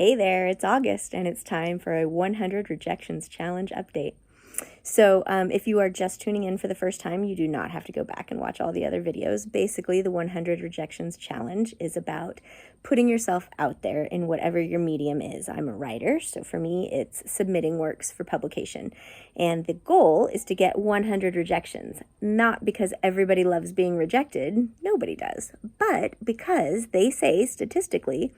Hey there, it's August and it's time for a 100 Rejections Challenge update. So if you are just tuning in for the first time, you do not have to go back and watch all the other videos. Basically, the 100 Rejections Challenge is about putting yourself out there in whatever your medium is. I'm a writer, so for me, it's submitting works for publication. And the goal is to get 100 rejections, not because everybody loves being rejected, nobody does, but because they say statistically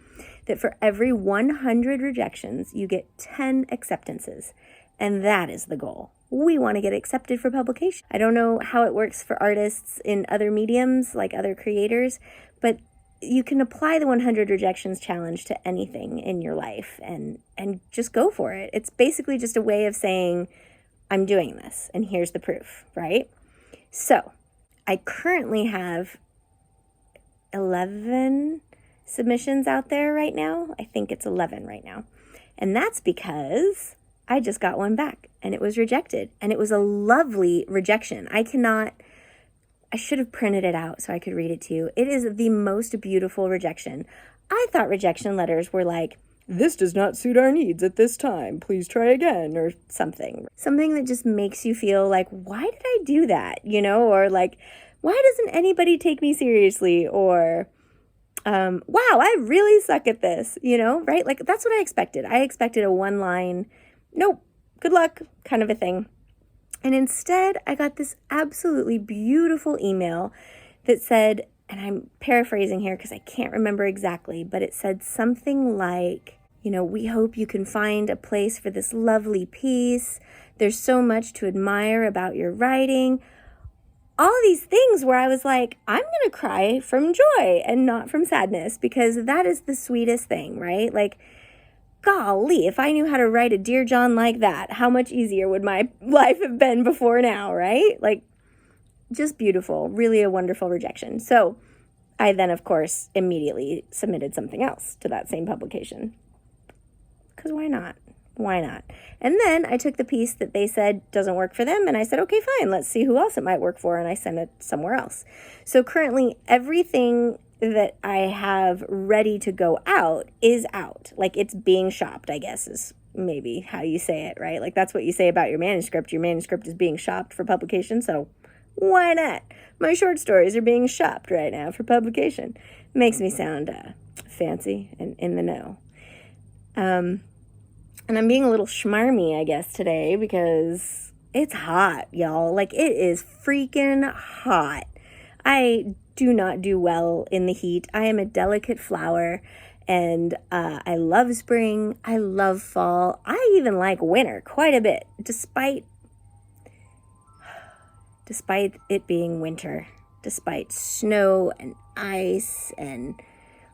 that for every 100 rejections, you get 10 acceptances. And that is the goal. We want to get accepted for publication. I don't know how it works for artists in other mediums, like other creators, but you can apply the 100 Rejections Challenge to anything in your life and just go for it. It's basically just a way of saying, I'm doing this, and here's the proof, right? So, I currently have 11 submissions out there right now. I think it's 11 right now. And that's because I just got one back and it was rejected, and it was a lovely rejection. I should have printed it out so I could read it to you. It is the most beautiful rejection. I thought rejection letters were like, this does not suit our needs at this time, please try again, or something. Something that just makes you feel like, why did I do that? Or like, why doesn't anybody take me seriously? Or, wow, I really suck at this, right? Like, that's what I expected. I expected a one-line, nope, good luck kind of a thing. And instead, I got this absolutely beautiful email that said, and I'm paraphrasing here because I can't remember exactly, but it said something like, we hope you can find a place for this lovely piece. There's so much to admire about your writing. All these things where I was like, I'm going to cry from joy and not from sadness, because that is the sweetest thing, right? Like, golly, if I knew how to write a Dear John like that, how much easier would my life have been before now, right? Like, just beautiful, really a wonderful rejection. So I then, of course, immediately submitted something else to that same publication. Because why not? Why not? And then I took the piece that they said doesn't work for them, and I said, okay, fine, let's see who else it might work for, and I sent it somewhere else. So currently, everything that I have ready to go out is out. Like, it's being shopped, I guess, is maybe how you say it, right? Like, that's what you say about your manuscript. Your manuscript is being shopped for publication, so why not? My short stories are being shopped right now for publication. Makes me sound fancy and in the know. And I'm being a little schmarmy, I guess, today, because it's hot, y'all. Like, it is freaking hot. I do not do well in the heat. I am a delicate flower, and I love spring. I love fall. I even like winter quite a bit, despite it being winter, despite snow and ice, and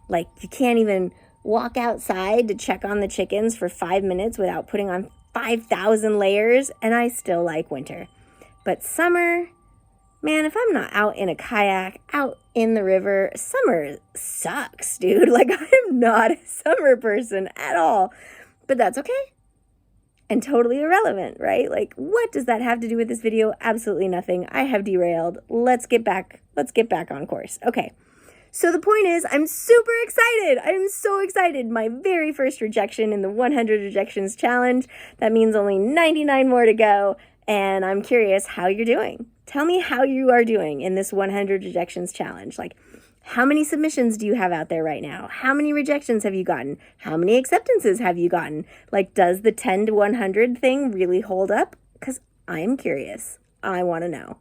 like, you can't even walk outside to check on the chickens for 5 minutes without putting on 5,000 layers, and I still like winter. But summer, man, if I'm not out in a kayak, out in the river, summer sucks, dude. Like, I'm not a summer person at all. But that's okay. And totally irrelevant, right? Like, what does that have to do with this video? Absolutely nothing. I have derailed. Let's get back on course. Okay. So the point is, I'm super excited. I'm so excited. My very first rejection in the 100 Rejections Challenge. That means only 99 more to go. And I'm curious how you're doing. Tell me how you are doing in this 100 Rejections Challenge. Like, how many submissions do you have out there right now? How many rejections have you gotten? How many acceptances have you gotten? Like, does the 10 to 100 thing really hold up? Because I'm curious. I want to know.